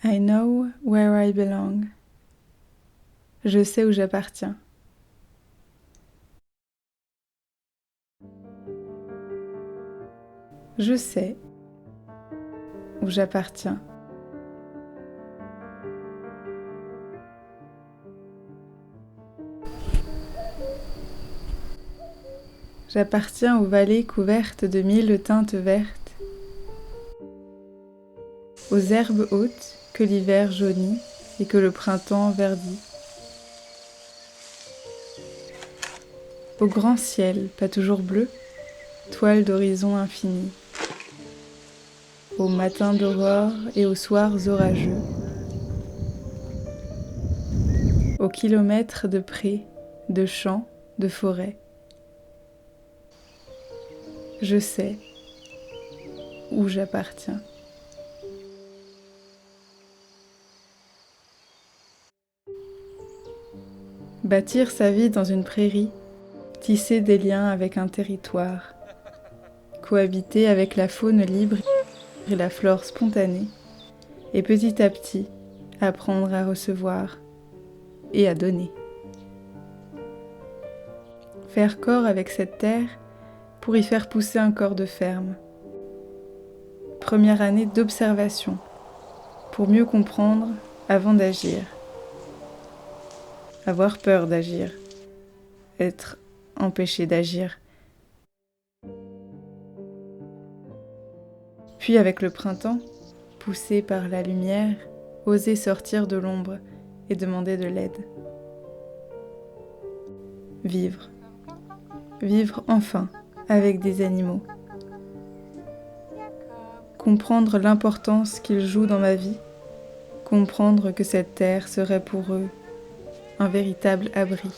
I know where I belong. Je sais où j'appartiens. Je sais où j'appartiens. J'appartiens aux vallées couvertes de 1000 teintes vertes, aux herbes hautes que l'hiver jaunit et que le printemps verdit, au grand ciel pas toujours bleu, toile d'horizon infini, aux matins d'aurore et aux soirs orageux, aux kilomètres de prés, de champs, de forêts. Je sais où j'appartiens. Bâtir sa vie dans une prairie, tisser des liens avec un territoire, cohabiter avec la faune libre et la flore spontanée, et petit à petit apprendre à recevoir et à donner. Faire corps avec cette terre pour y faire pousser un corps de ferme. Première année d'observation, pour mieux comprendre avant d'agir. Avoir peur d'agir, être empêché d'agir. Puis avec le printemps, poussé par la lumière, oser sortir de l'ombre et demander de l'aide. Vivre. Vivre enfin avec des animaux. Comprendre l'importance qu'ils jouent dans ma vie. Comprendre que cette terre serait pour eux un véritable abri.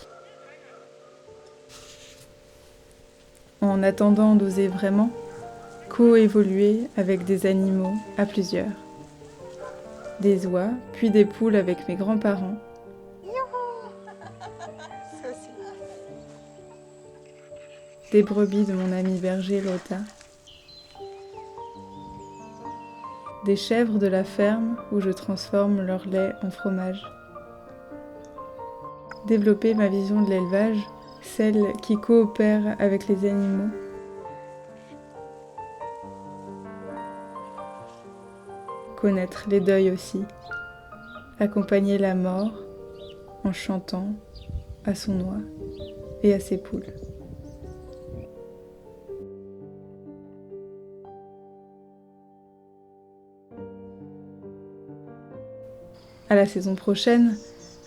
En attendant d'oser vraiment, coévoluer avec des animaux à plusieurs. Des oies, puis des poules avec mes grands-parents. Des brebis de mon ami berger Lota. Des chèvres de la ferme où je transforme leur lait en fromage. Développer ma vision de l'élevage, celle qui coopère avec les animaux. Connaître les deuils aussi. Accompagner la mort en chantant à son oie et à ses poules. À la saison prochaine,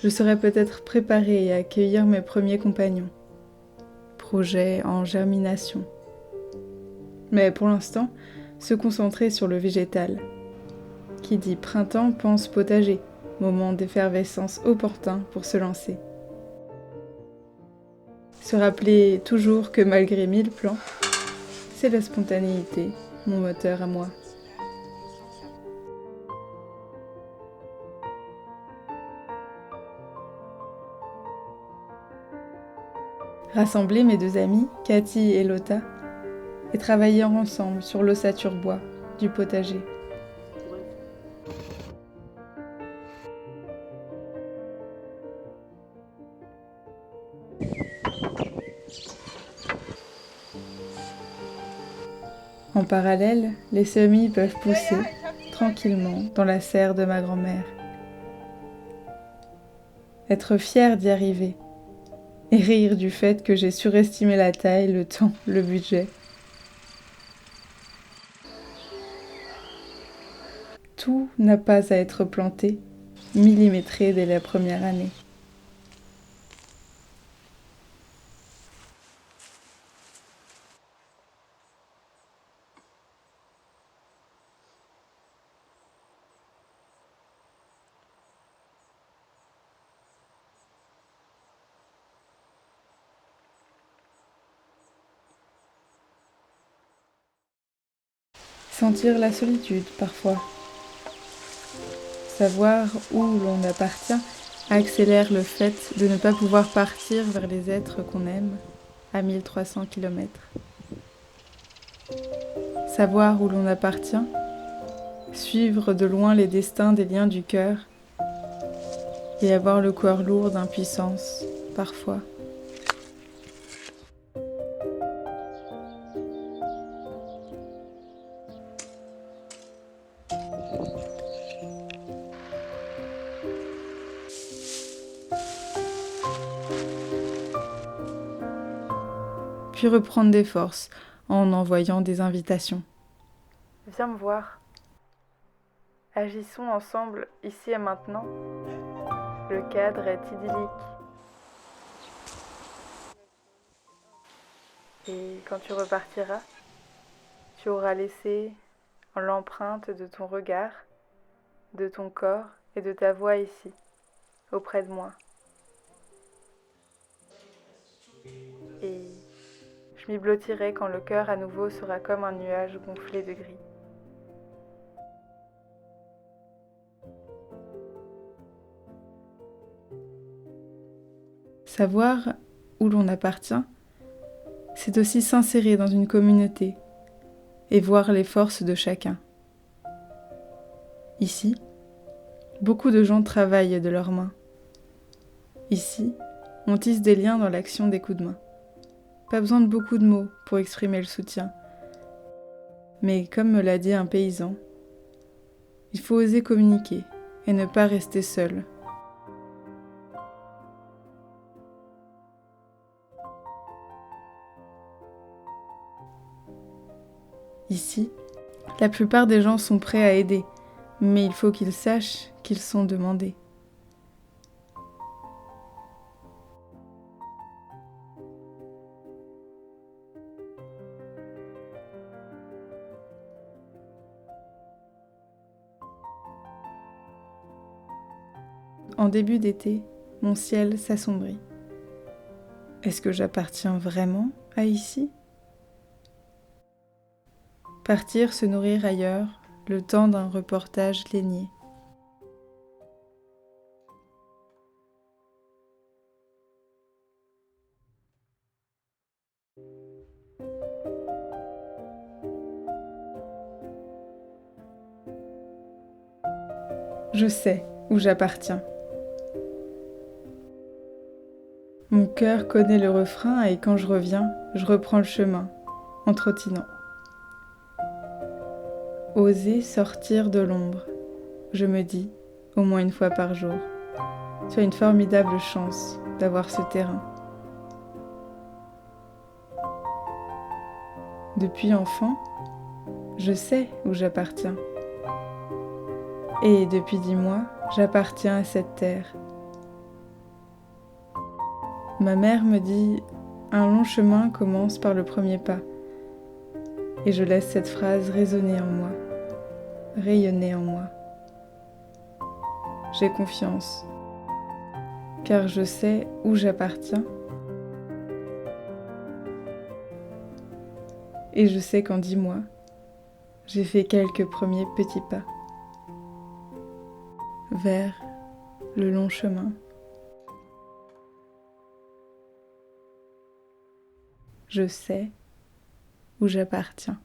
je serai peut-être préparée à accueillir mes premiers compagnons. Projet en germination. Mais pour l'instant, se concentrer sur le végétal. Qui dit printemps pense potager, moment d'effervescence opportun pour se lancer. Se rappeler toujours que malgré 1000 plans, c'est la spontanéité, mon moteur à moi. Rassembler mes deux amis, Cathy et Lota, et travailler ensemble sur l'ossature bois du potager. En parallèle, les semis peuvent pousser tranquillement dans la serre de ma grand-mère. Être fière d'y arriver et rire du fait que j'ai surestimé la taille, le temps, le budget. Tout n'a pas à être planté, millimétré dès la première année. Sentir la solitude parfois. Savoir où l'on appartient accélère le fait de ne pas pouvoir partir vers les êtres qu'on aime à 1300 km. Savoir où l'on appartient suivre de loin les destins des liens du cœur et avoir le corps lourd d'impuissance, parfois. Puis reprendre des forces en envoyant des invitations. Viens me voir. Agissons ensemble, ici et maintenant. Le cadre est idyllique. Et quand tu repartiras, tu auras laissé l'empreinte de ton regard, de ton corps et de ta voix ici, auprès de moi. Et je m'y blottirai quand le cœur à nouveau sera comme un nuage gonflé de gris. Savoir où l'on appartient, c'est aussi s'insérer dans une communauté et voir les forces de chacun. Ici, beaucoup de gens travaillent de leurs mains. Ici, on tisse des liens dans l'action des coups de main. Pas besoin de beaucoup de mots pour exprimer le soutien. Mais comme me l'a dit un paysan, il faut oser communiquer et ne pas rester seul. Ici, la plupart des gens sont prêts à aider, mais il faut qu'ils sachent qu'ils sont demandés. En début d'été, mon ciel s'assombrit. Est-ce que j'appartiens vraiment à ici ? Partir se nourrir ailleurs, le temps d'un reportage lénier. Je sais où j'appartiens. Mon cœur connaît le refrain et quand je reviens, je reprends le chemin, en trottinant. Oser sortir de l'ombre, je me dis, au moins une fois par jour. Tu as une formidable chance d'avoir ce terrain. Depuis enfant, je sais où j'appartiens. Et depuis 10 mois, j'appartiens à cette terre. Ma mère me dit « Un long chemin commence par le premier pas ». Et je laisse cette phrase résonner en moi, rayonner en moi. J'ai confiance, car je sais où j'appartiens. Et je sais qu'en 10 mois, j'ai fait quelques premiers petits pas vers le long chemin. Je sais où j'appartiens.